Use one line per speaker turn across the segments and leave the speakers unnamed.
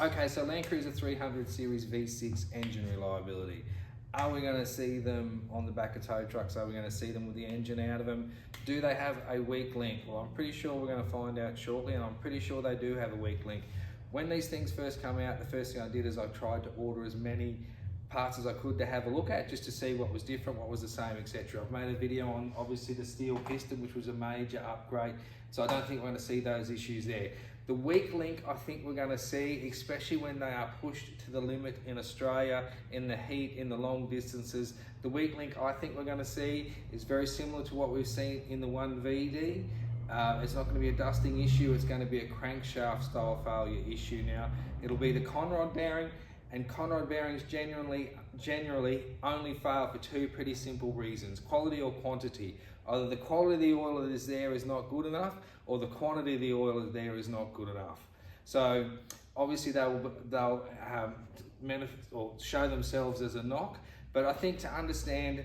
Okay, so Landcruiser 300 series V6 engine reliability. Are we going to see them on the back of tow trucks? Are we going to see them with the engine out of them? Do they have a weak link? Well, I'm pretty sure we're going to find out shortly, and I'm pretty sure they do have a weak link. When these things first come out, the first thing I did is I tried to order as many parts as I could to have a look at, just to see what was different, what was the same, etc. I've made a video on obviously the steel piston, which was a major upgrade, so I don't think we're going to see those issues there. The weak link I think we're going to see, especially when they are pushed to the limit in Australia, in the heat, in the long distances, the weak link I think we're going to see is very similar to what we've seen in the 1VD. It's not going to be a dusting issue, it's going to be a crankshaft style failure issue now. It'll be the Conrod bearing, and Conrod bearings generally only fail for two pretty simple reasons: quality or quantity. Either the quality of the oil that is there is not good enough, or the quantity of the oil that there is not good enough. So obviously they'll manifest or show themselves as a knock, but I think to understand,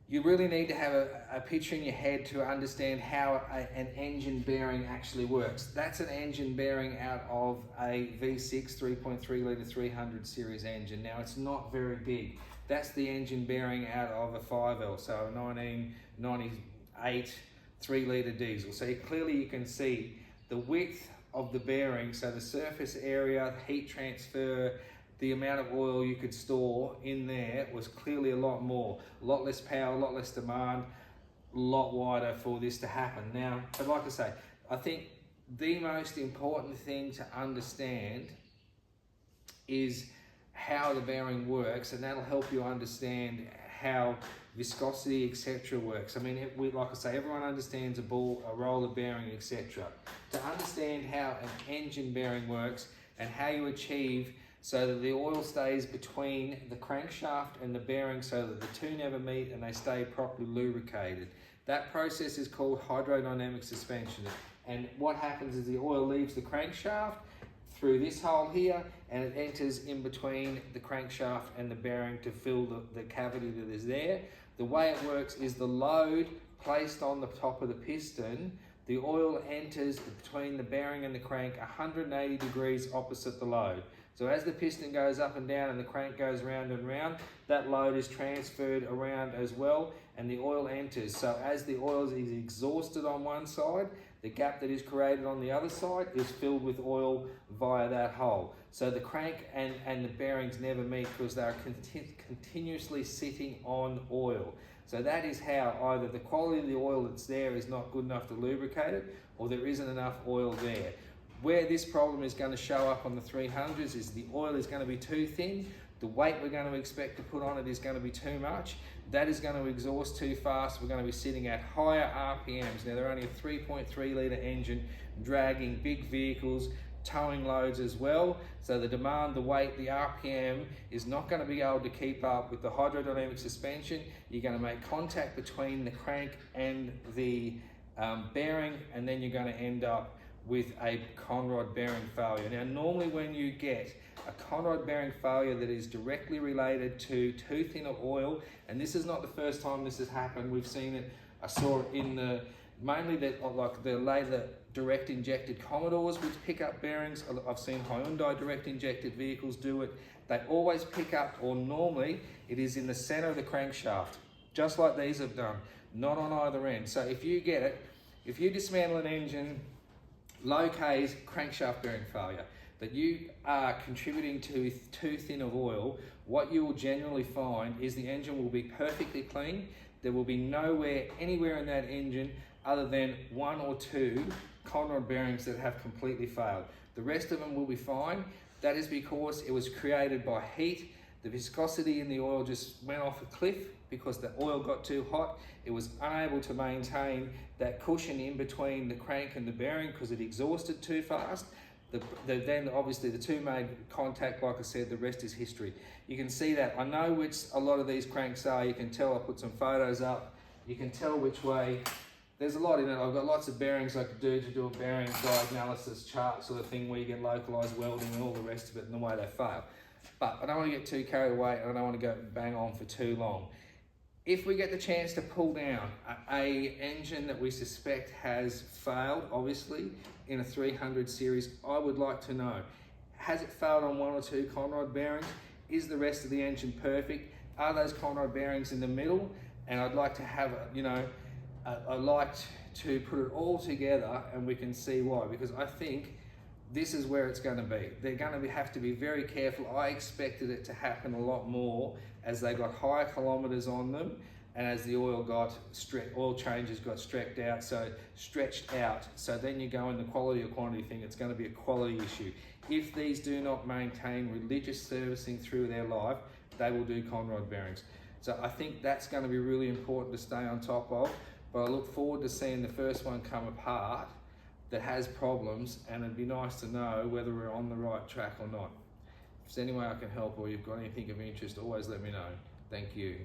you really need to have a picture in your head to understand how an engine bearing actually works. That's an engine bearing out of a V6 3.3 litre 300 series engine. Now it's not very big. That's the engine bearing out of a 5L, so a 1998 3 litre diesel. So clearly you can see the width of the bearing, so the surface area, heat transfer, the amount of oil you could store in there was clearly a lot more, a lot less power, a lot less demand, a lot wider for this to happen. Now, but like I say, I think the most important thing to understand is how the bearing works, and that'll help you understand how viscosity, etc. works. I mean, like I say, everyone understands a roller bearing, etc. To understand how an engine bearing works and how you achieve so that the oil stays between the crankshaft and the bearing so that the two never meet and they stay properly lubricated. That process is called hydrodynamic suspension. And what happens is the oil leaves the crankshaft through this hole here, and it enters in between the crankshaft and the bearing to fill the cavity that is there. The way it works is the load placed on the top of the piston, the oil enters between the bearing and the crank 180 degrees opposite the load. So as the piston goes up and down and the crank goes round and round, that load is transferred around as well, and the oil enters. So as the oil is exhausted on one side, the gap that is created on the other side is filled with oil via that hole. So the crank and the bearings never meet because they are continuously sitting on oil. So that is how either the quality of the oil that's there is not good enough to lubricate it, or there isn't enough oil there. Where this problem is going to show up on the 300s is the oil is going to be too thin, the weight we're going to expect to put on it is going to be too much, that is going to exhaust too fast, we're going to be sitting at higher RPMs. Now they're only a 3.3 litre engine dragging big vehicles, towing loads as well, so the demand, the weight, the RPM is not going to be able to keep up with the hydrodynamic suspension. You're going to make contact between the crank and the bearing, and then you're going to end up with a Conrod bearing failure. Now normally when you get a Conrod bearing failure that is directly related to too thin of oil, and this is not the first time this has happened, we've seen it, I saw it in mainly the later direct injected Commodores which pick up bearings. I've seen Hyundai direct injected vehicles do it. They always pick up, or normally it is in the center of the crankshaft, just like these have done, not on either end. So if you get it, if you dismantle an engine, low K's crankshaft bearing failure, that you are contributing to too thin of oil, what you will generally find is the engine will be perfectly clean. There will be anywhere in that engine other than one or two Conrod bearings that have completely failed. The rest of them will be fine. That is because it was created by heat. The viscosity in the oil just went off a cliff because the oil got too hot. It was unable to maintain that cushion in between the crank and the bearing because it exhausted too fast. Then obviously the two made contact, like I said, the rest is history. You can see that. I know which a lot of these cranks are. You can tell, I put some photos up. You can tell which way. There's a lot in it. I've got lots of bearings I could do to do a bearing diagnosis chart sort of thing where you get localized welding and all the rest of it and the way they fail. But I don't want to get too carried away and I don't want to go bang on for too long. If we get the chance to pull down a engine that we suspect has failed, obviously, in a 300 series, I would like to know Has it failed on 1 or 2 Conrod bearings? Is the rest of the engine perfect? Are those Conrod bearings in the middle? And I'd like to have, I'd like to put it all together and we can see why, because I think this is where it's going to be. They're going to have to be very careful. I expected it to happen a lot more as they got higher kilometers on them and as the oil changes got stretched out. So then you go in the quality or quantity thing, it's going to be a quality issue. If these do not maintain religious servicing through their life, they will do Conrod bearings. So I think that's going to be really important to stay on top of, but I look forward to seeing the first one come apart that has problems, and it'd be nice to know whether we're on the right track or not. If there's any way I can help or you've got anything of interest, always let me know. Thank you.